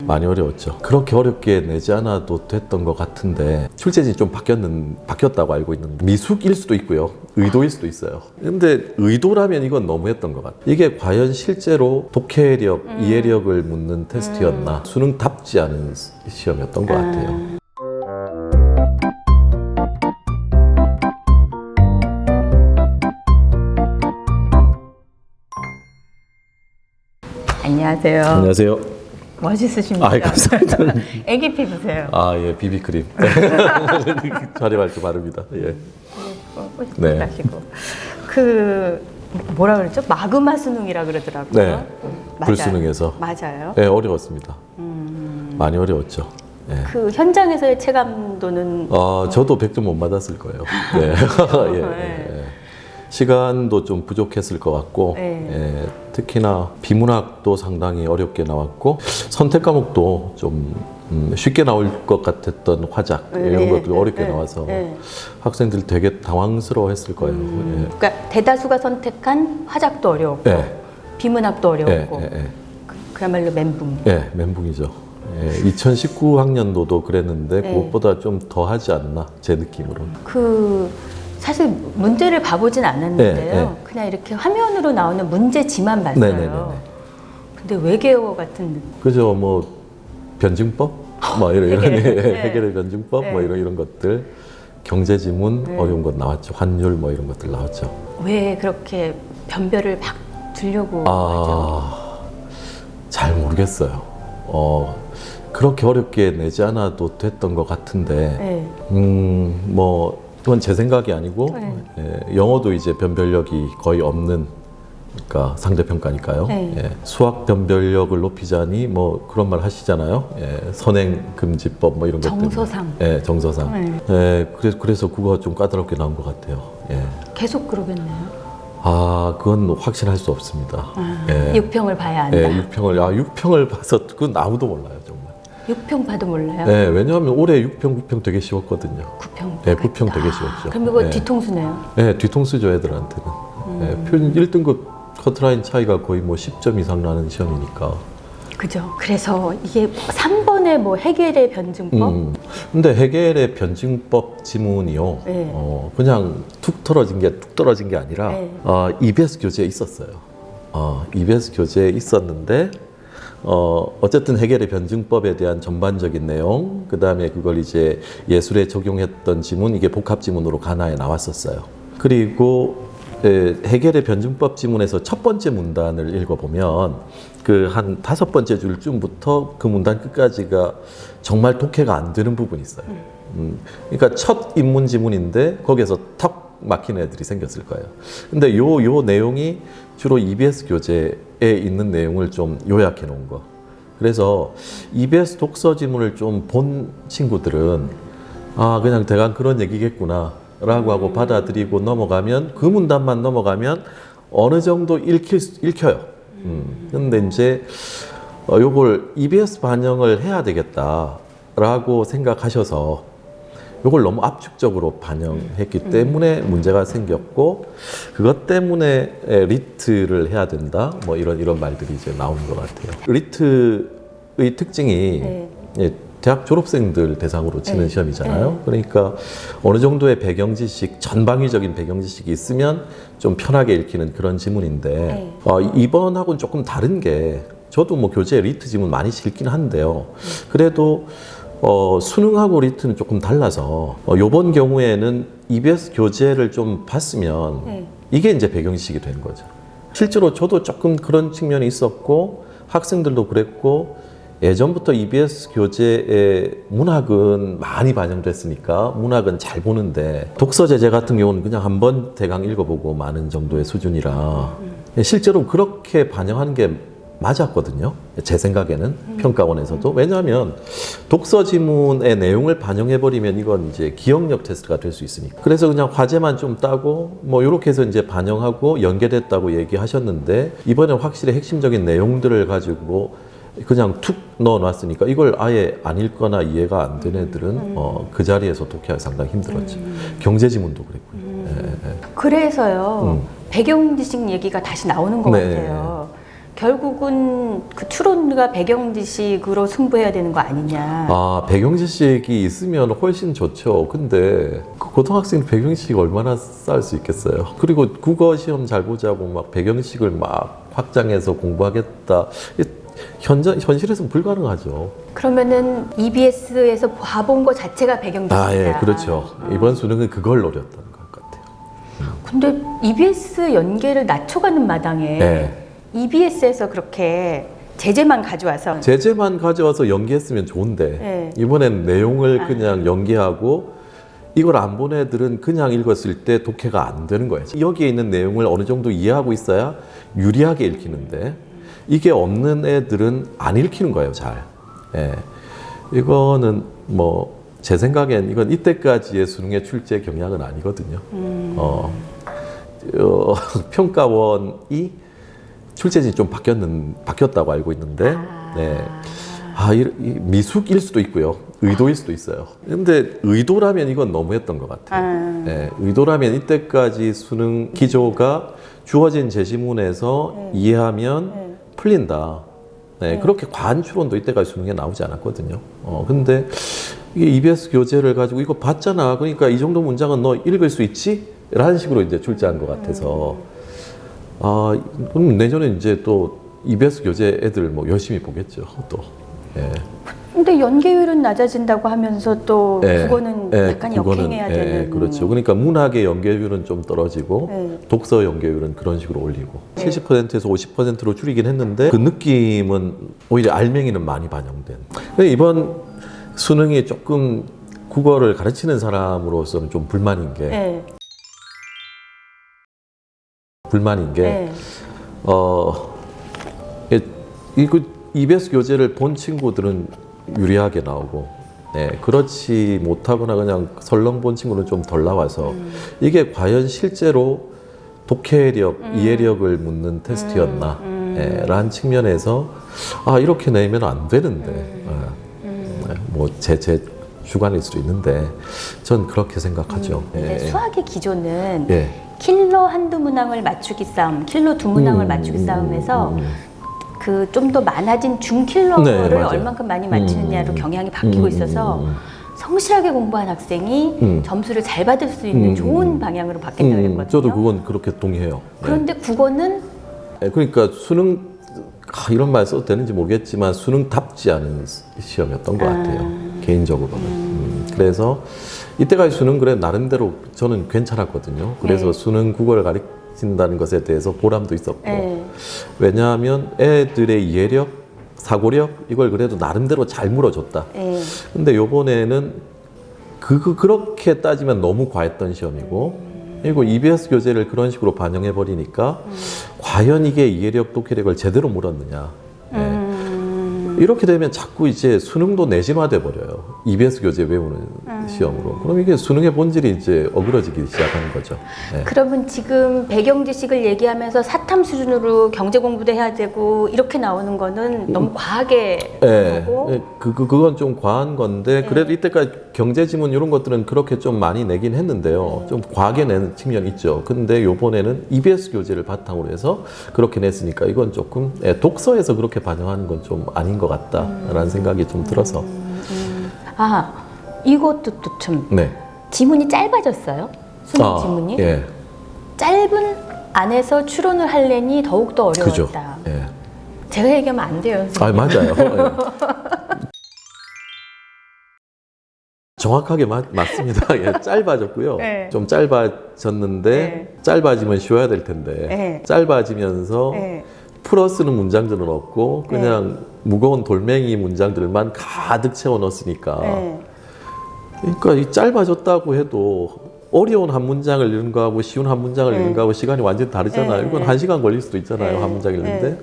많이 어려웠죠. 그렇게 어렵게 내지 않아도 됐던 것 같은데 출제진이 좀 바뀌었다고 알고 있는데 미숙일 수도 있고요. 의도일 수도 있어요. 근데 의도라면 이건 너무했던 것 같아요. 이게 과연 실제로 독해력, 이해력을 묻는 테스트였나 수능답지 않은 시험이었던 것 같아요. 안녕하세요. 안녕하세요. 멋있으십니다. 감사합니다. 애기 피부세요. 예, 비비크림. 자리 밝게 바릅니다. 예. 네. 하시고 그 뭐라 그랬죠? 마그마 수능이라 그러더라고요. 네. 맞아요. 불수능에서. 맞아요. 네, 어려웠습니다. 많이 어려웠죠. 네. 그 현장에서의 체감도는 저도 100점 못 받았을 거예요. 네. 예, 예. 시간도 좀 부족했을 것 같고, 예, 특히나 비문학도 상당히 어렵게 나왔고, 선택 과목도 좀 쉽게 나올 것 같았던 화작 이런 것도 어렵게 나와서 학생들 되게 당황스러워했을 거예요. 예. 그러니까 대다수가 선택한 화작도 어려웠고, 비문학도 어려웠고, 그야말로 멘붕. 네, 멘붕이죠. 2019학년도도 그랬는데 그것보다 좀 더 하지 않나 제 느낌으로는. 사실 문제를 봐보진 않았는데요. 그냥 이렇게 화면으로 나오는 문제지만 봤어요. 근데 외계어 같은 느낌. 그죠, 뭐 변증법, 뭐 이런 해결의 변증법, 뭐 이런 것들, 경제 지문 어려운 것 나왔죠. 환율 뭐 이런 것들 나왔죠. 왜 그렇게 변별을 막 두려고 하죠? 잘 모르겠어요. 그렇게 어렵게 내지 않아도 됐던 것 같은데, 뭐. 이건 제 생각이 아니고 영어도 이제 변별력이 거의 없는 그러니까 상대평가니까요. 수학 변별력을 높이자니 뭐 그런 말 하시잖아요. 선행금지법 뭐 이런 것들. 정서상. 정서상. 그래서 그거 좀 까다롭게 나온 것 같아요. 계속 그러겠네요. 그건 확신할 수 없습니다. 6평을 봐야 한다. 6평을 봐서 그건 아무도 몰라요. 6평 봐도 몰라요? 네, 왜냐하면 올해 6평, 9평 되게 쉬웠거든요. 9평? 네, 9평 되게 쉬웠죠. 그럼 이거 뒤통수네요? 네, 뒤통수죠, 애들한테는. 표준 1등급 커트라인 차이가 거의 뭐 10점 이상 나는 시험이니까. 그죠. 그래서 이게 3번에 뭐 해겔의 변증법? 근데 해겔의 변증법 지문이요. 그냥 툭 떨어진 게 아니라 EBS 교재에 있었어요. EBS 교재에 있었는데 어쨌든 해겔의 변증법에 대한 전반적인 내용, 그 다음에 그걸 이제 예술에 적용했던 지문, 이게 복합 지문으로 가나에 나왔었어요. 그리고 해겔의 변증법 지문에서 첫 번째 문단을 읽어보면 그 한 5번째 줄쯤부터 그 문단 끝까지가 정말 독해가 안 되는 부분이 있어요. 그러니까 첫 입문 지문인데 거기에서 턱 막히는 애들이 생겼을 거예요. 근데 요 내용이 주로 EBS 교재에 있는 내용을 좀 요약해 놓은 거. 그래서 EBS 독서 지문을 좀 본 친구들은 그냥 대강 그런 얘기겠구나 라고 하고 받아들이고 넘어가면, 그 문단만 넘어가면 어느 정도 읽혀요. 근데 이제 요걸 EBS 반영을 해야 되겠다라고 생각하셔서 요걸 너무 압축적으로 반영했기 때문에 문제가 생겼고, 그것 때문에 리트를 해야 된다, 뭐 이런 말들이 이제 나오는 것 같아요. 리트의 특징이 대학 졸업생들 대상으로 치는 시험이잖아요. 그러니까 어느 정도의 배경 지식, 전방위적인 배경 지식이 있으면 좀 편하게 읽히는 그런 지문인데, 이번하고는 조금 다른 게, 저도 뭐 교재에 리트 지문 많이 읽긴 한데요. 그래도 수능하고 리트는 조금 달라서 요번 경우에는 EBS 교재를 좀 봤으면 이게 이제 배경지식이 되는 거죠. 실제로 저도 조금 그런 측면이 있었고 학생들도 그랬고, 예전부터 EBS 교재에 문학은 많이 반영됐으니까 문학은 잘 보는데, 독서 제재 같은 경우는 그냥 한번 대강 읽어보고 마는 정도의 수준이라 실제로 그렇게 반영하는 게 맞았거든요. 제 생각에는 평가원에서도. 왜냐하면 독서 지문의 내용을 반영해버리면 이건 이제 기억력 테스트가 될 수 있으니까. 그래서 그냥 화제만 좀 따고 뭐 이렇게 해서 이제 반영하고 연계됐다고 얘기하셨는데, 이번에 확실히 핵심적인 내용들을 가지고 그냥 툭 넣어놨으니까 이걸 아예 안 읽거나 이해가 안 되는 애들은 그 자리에서 독해하기 상당히 힘들었죠. 경제 지문도 그랬고요. 그래서요. 배경 지식 얘기가 다시 나오는 것 같아요. 결국은 그 추론과 배경지식으로 승부해야 되는 거 아니냐. 아, 배경지식이 있으면 훨씬 좋죠. 근데 그 고등학생 배경지식 얼마나 쌓을 수 있겠어요. 그리고 국어 시험 잘 보자고 막 배경지식을 막 확장해서 공부하겠다. 현실에서는 불가능하죠. 그러면은 EBS에서 봐본 거 자체가 배경지식이다. 아, 예, 그렇죠. 이번 수능은 그걸 노렸던 것 같아요. 근데 EBS 연계를 낮춰가는 마당에 네. EBS에서 그렇게 제재만 가져와서 제재만 가져와서 연기했으면 좋은데 네. 이번엔 내용을 그냥 연기하고 이걸 안 본 애들은 그냥 읽었을 때 독해가 안 되는 거예요. 여기에 있는 내용을 어느 정도 이해하고 있어야 유리하게 읽히는데 이게 없는 애들은 안 읽히는 거예요, 잘. 예. 이거는 뭐 제 생각엔 이건 이때까지의 수능의 출제 경향은 아니거든요. 평가원이 출제진이 좀 바뀌었다고 알고 있는데, 네. 미숙일 수도 있고요. 의도일 수도 있어요. 근데 의도라면 이건 너무했던 것 같아요. 네, 의도라면 이때까지 수능 기조가 주어진 제시문에서 이해하면 풀린다. 네, 그렇게 과한 추론도 이때까지 수능에 나오지 않았거든요. 근데 이게 EBS 교재를 가지고 이거 봤잖아. 그러니까 이 정도 문장은 너 읽을 수 있지? 라는 식으로 이제 출제한 것 같아서. 그럼 내년에 이제 또 EBS 교재 애들 뭐 열심히 보겠죠, 또. 예. 근데 연계율은 낮아진다고 하면서 또 국어는 약간 역행해야 되는. 그렇죠. 그러니까 문학의 연계율은 좀 떨어지고 독서 연계율은 그런 식으로 올리고 70%에서 50%로 줄이긴 했는데 그 느낌은 오히려 알맹이는 많이 반영된. 이번 수능이 조금 국어를 가르치는 사람으로서는 좀 불만인 게 이거 EBS 교재를 본 친구들은 유리하게 나오고, 그렇지 못하거나 그냥 설렁 본 친구는 좀 덜 나와서 이게 과연 실제로 독해력, 이해력을 묻는 테스트였나, 라는 측면에서 이렇게 내면 안 되는데, 뭐 제 주관일 수도 있는데 전 그렇게 생각하죠. 근데 수학의 기조는 킬러 한두 문항을 맞추기 싸움, 킬러 두 문항을 맞추기 싸움에서 그 좀 더 많아진 중킬러를 얼만큼 많이 맞추느냐로 경향이 바뀌고 있어서 성실하게 공부한 학생이 점수를 잘 받을 수 있는 좋은 방향으로 바뀌었다고 그랬거든요. 저도 그건 그렇게 동의해요. 그런데 국어는 그러니까 수능 이런 말 써도 되는지 모르겠지만 수능답지 않은 시험이었던 것 같아요. 개인적으로는. 그래서 이때까지 수능 그래 나름대로 저는 괜찮았거든요. 그래서 수능 국어를 가르친다는 것에 대해서 보람도 있었고 왜냐하면 애들의 이해력, 사고력 이걸 그래도 나름대로 잘 물어줬다. 근데 요번에는 그렇게 따지면 너무 과했던 시험이고 그리고 EBS 교재를 그런 식으로 반영해 버리니까 과연 이게 이해력, 독해력을 제대로 물었느냐. 이렇게 되면 자꾸 이제 수능도 내신화돼 버려요. EBS 교재 외우는 시험으로. 그럼 이게 수능의 본질이 이제 어그러지기 시작하는 거죠. 그러면 지금 배경 지식을 얘기하면서 사탐 수준으로 경제 공부도 해야 되고 이렇게 나오는 거는 너무 과하게 하고 그건 좀 과한 건데 그래도 이때까지 경제 지문 이런 것들은 그렇게 좀 많이 내긴 했는데요. 좀 과하게 내는 측면이 있죠. 근데 요번에는 EBS 교재를 바탕으로 해서 그렇게 냈으니까 이건 조금 독서에서 그렇게 반영하는 건 좀 아닌 것 같다라는 생각이 좀 들어서. 이것도 또 참 지문이 짧아졌어요. 수능 지문이. 짧은 안에서 추론을 하려니 더욱더 어려웠다. 그죠. 제가 얘기하면 안 돼요, 선생님. 맞아요. 정확하게 맞습니다. 짧아졌고요. 좀 짧아졌는데 짧아지면 쉬워야 될 텐데 짧아지면서 풀어쓰는 문장들은 없고 그냥 무거운 돌멩이 문장들만 가득 채워 넣었으니까 그러니까 이 짧아졌다고 해도 어려운 한 문장을 읽는 거하고 쉬운 한 문장을 읽는 거하고 시간이 완전히 다르잖아요. 이건 1시간 걸릴 수도 있잖아요. 한 문장 읽는데.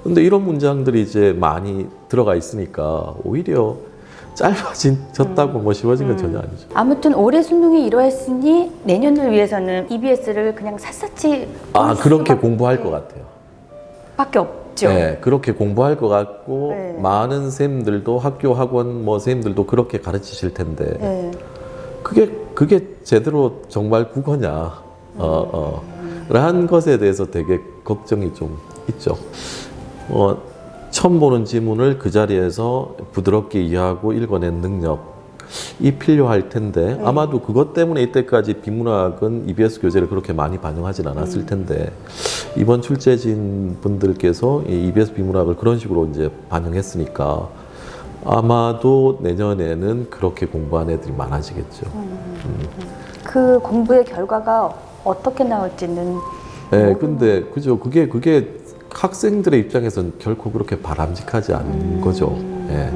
근데 이런 문장들이 이제 많이 들어가 있으니까 오히려 짧아졌다고 뭐 쉬워진 건 전혀 아니죠. 아무튼 올해 수능이 이러했으니 내년을 위해서는 EBS를 그냥 샅샅이 그렇게 공부할 것 같아요. 밖에 없죠. 그렇게 공부할 것 같고 많은 선생님들도 학교 학원 뭐 선생님들도 그렇게 가르치실 텐데 그게 제대로 정말 국어냐 라는 것에 대해서 되게 걱정이 좀 있죠. 처음 보는 지문을 그 자리에서 부드럽게 이해하고 읽어낸 능력이 필요할 텐데 아마도 그것 때문에 이때까지 비문학은 EBS 교재를 그렇게 많이 반영하진 않았을 텐데 이번 출제진 분들께서 이 EBS 비문학을 그런 식으로 이제 반영했으니까 아마도 내년에는 그렇게 공부한 애들이 많아지겠죠. 그 공부의 결과가 어떻게 나올지는. 네, 근데 그죠. 그게 학생들의 입장에서는 결코 그렇게 바람직하지 않은 거죠. 예.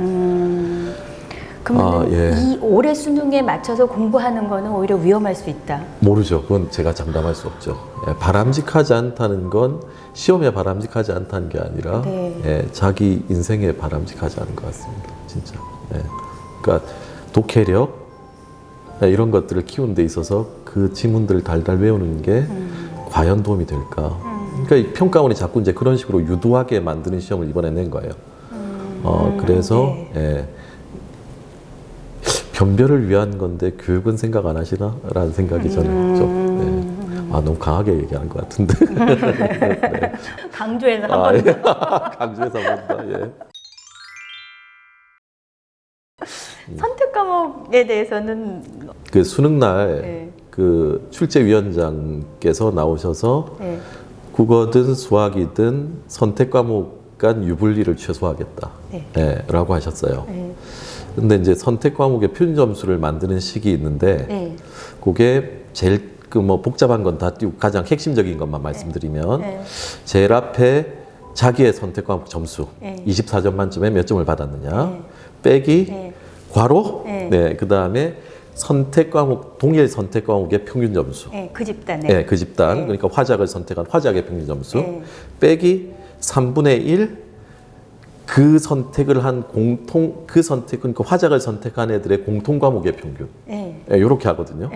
그러면 이 올해 수능에 맞춰서 공부하는 거는 오히려 위험할 수 있다. 모르죠. 그건 제가 장담할 수 없죠. 예, 바람직하지 않다는 건 시험에 바람직하지 않다는 게 아니라 예, 자기 인생에 바람직하지 않은 것 같습니다. 진짜. 예. 그러니까 독해력 이런 것들을 키우는 데 있어서 그 지문들을 달달 외우는 게 과연 도움이 될까? 그러니까 이 평가원이 자꾸 이제 그런 식으로 유도하게 만드는 시험을 이번에 낸 거예요. 그래서 예, 변별을 위한 건데 교육은 생각 안 하시나? 라는 생각이 저는 좀 너무 강하게 얘기하는 것 같은데. 네. 강조해서 한 번 더. 강조해서 한 번 더. 예. 선택 과목에 대해서는 그 수능 날 그 출제위원장께서 나오셔서 국어든 수학이든 선택 과목 간 유불리를 최소화하겠다. 라고 하셨어요. 근데 이제 선택 과목의 표준 점수를 만드는 식이 있는데 그게 제일 그 뭐 복잡한 건 다 띄우고 가장 핵심적인 것만 말씀드리면 제일 앞에 자기의 선택 과목 점수 24점 만점에 몇 점을 받았느냐 빼기 괄호 그 다음에 선택 과목 동일 선택 과목의 평균 점수 그 집단에 그 집단 그러니까 화작을 선택한 화작의 평균 점수 빼기 3분의 1 그 선택을 한 그 선택, 그러니까 화작을 선택한 애들의 공통 과목의 평균. 이렇게 하거든요.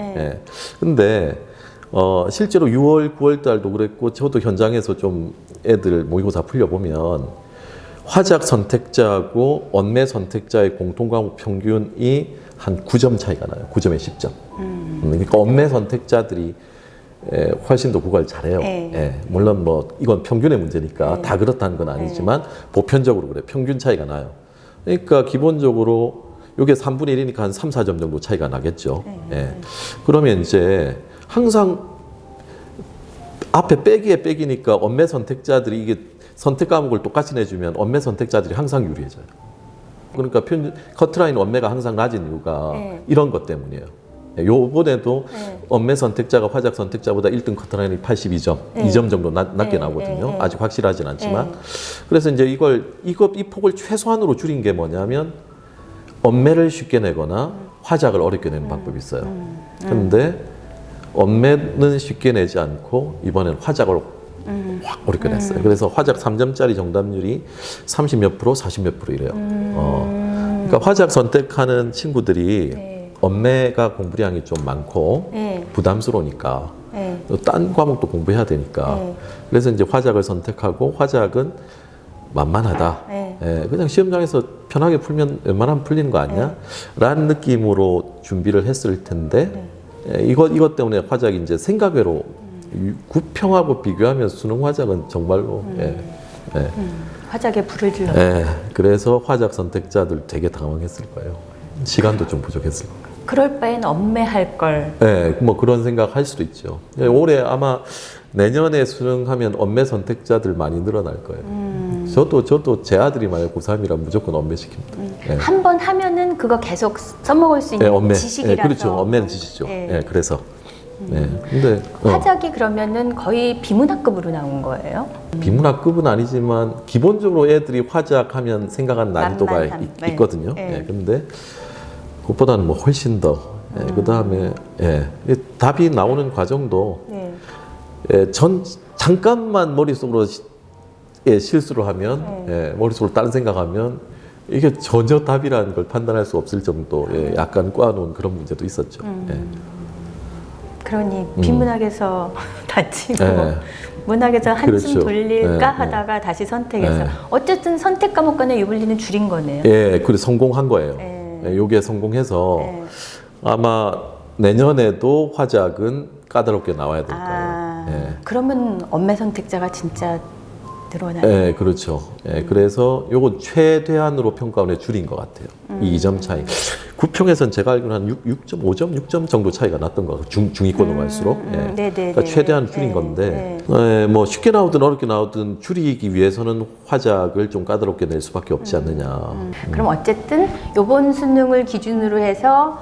근데, 실제로 6월, 9월 달도 그랬고, 저도 현장에서 좀 애들 모의고사 풀려보면, 화작 선택자하고 언매 선택자의 공통 과목 평균이 한 9점 차이가 나요. 9점에 10점. 그러니까 언매 선택자들이 훨씬 더 국어를 잘해요. 물론 뭐 이건 평균의 문제니까 다 그렇다는 건 아니지만 보편적으로 그래. 평균 차이가 나요. 그러니까 기본적으로 이게 3분의 1이니까 한 3, 4점 정도 차이가 나겠죠. 그러면 이제 항상 앞에 빼기에 빼기니까 언매 선택자들이 이게 선택 과목을 똑같이 내주면 언매 선택자들이 항상 유리해져요. 그러니까 커트라인 언매가 항상 낮은 이유가 이런 것 때문이에요. 요번에도 언매 선택자가 화작 선택자보다 1등 커트라인이 82점, 2점 정도 낮게 나오거든요. 아직 확실하진 않지만. 그래서 이제 이 폭을 최소한으로 줄인 게 뭐냐면 언매를 쉽게 내거나 화작을 어렵게 내는 방법이 있어요. 그런데 언매는 쉽게 내지 않고 이번엔 화작을 확 어렵게 냈어요. 그래서 화작 3점짜리 정답률이 30몇 프로, 40몇 프로 이래요. 그러니까 화작 선택하는 친구들이 언매가 공부량이 좀 많고 부담스러우니까 딴 과목도 공부해야 되니까 그래서 이제 화작을 선택하고 화작은 만만하다. 그냥 시험장에서 편하게 풀면 웬만하면 풀리는 거 아니야? 라는 느낌으로 준비를 했을 텐데 이것 때문에 화작이 이제 생각외로 구평하고 비교하면 수능 화작은 정말로 화작에 불을 질러. 그래서 화작 선택자들 되게 당황했을 거예요. 시간도 좀 부족했을 거예요. 그럴 바엔 엄매할 걸. 뭐 그런 생각 할 수도 있죠. 올해 아마 내년에 수능하면 언매 선택자들 많이 늘어날 거예요. 저도 제 아들이 만약 고3이라 무조건 언매 시킵니다. 한 번 하면은 그거 계속 써먹을 수 있는 언매. 지식이라서. 그렇죠. 언매는 지식이죠. 그래서. 근데 화작이 그러면은 거의 비문학급으로 나온 거예요? 비문학급은 아니지만 기본적으로 애들이 화작하면 생각하는 난이도가 있거든요. 근데 그것보다는 뭐 훨씬 더. 그 다음에 답이 나오는 과정도 잠깐만 머릿속으로 실수를 하면 머릿속으로 다른 생각하면 이게 전혀 답이라는 걸 판단할 수 없을 정도 약간 꽈놓은 그런 문제도 있었죠. 그러니 비문학에서 다치고 문학에서 한숨 그렇죠. 돌릴까 하다가 다시 선택해서 어쨌든 선택 과목 간의 유불리는 줄인 거네요. 그래 성공한 거예요. 요게 성공해서 아마 내년에도 화작은 까다롭게 나와야 될 거예요. 그러면 언매 선택자가 진짜 늘어나요. 네, 그렇죠. 네, 그래서 요건 최대한으로 평가원에 줄인 것 같아요. 이 2점 차이. 구평에서는 제가 알기로는 한 6.5점, 6점 정도 차이가 났던 것 같아요. 중위권으로 갈수록. 그러니까 최대한 줄인 건데, 뭐 쉽게 나오든 어렵게 나오든 줄이기 위해서는 화작을 좀 까다롭게 낼 수밖에 없지 않느냐. 그럼 어쨌든 이번 수능을 기준으로 해서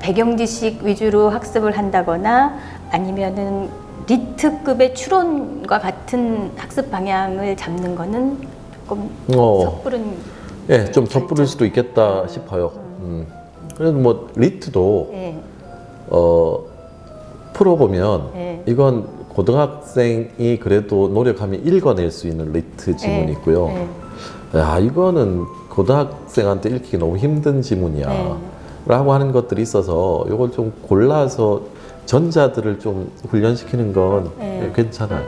배경 지식 위주로 학습을 한다거나 아니면은 리트급의 추론과 같은 학습 방향을 잡는 거는 조금 섣부른 예, 좀 섣부를 수도 있겠다 싶어요. 그래도 뭐 리트도 풀어보면 이건 고등학생이 그래도 노력하면 읽어낼 수 있는 리트 지문이 있고요. 야, 이거는 고등학생한테 읽기 너무 힘든 지문이야 라고 하는 것들이 있어서 이걸 좀 골라서 전자들을 좀 훈련시키는 건 괜찮아요.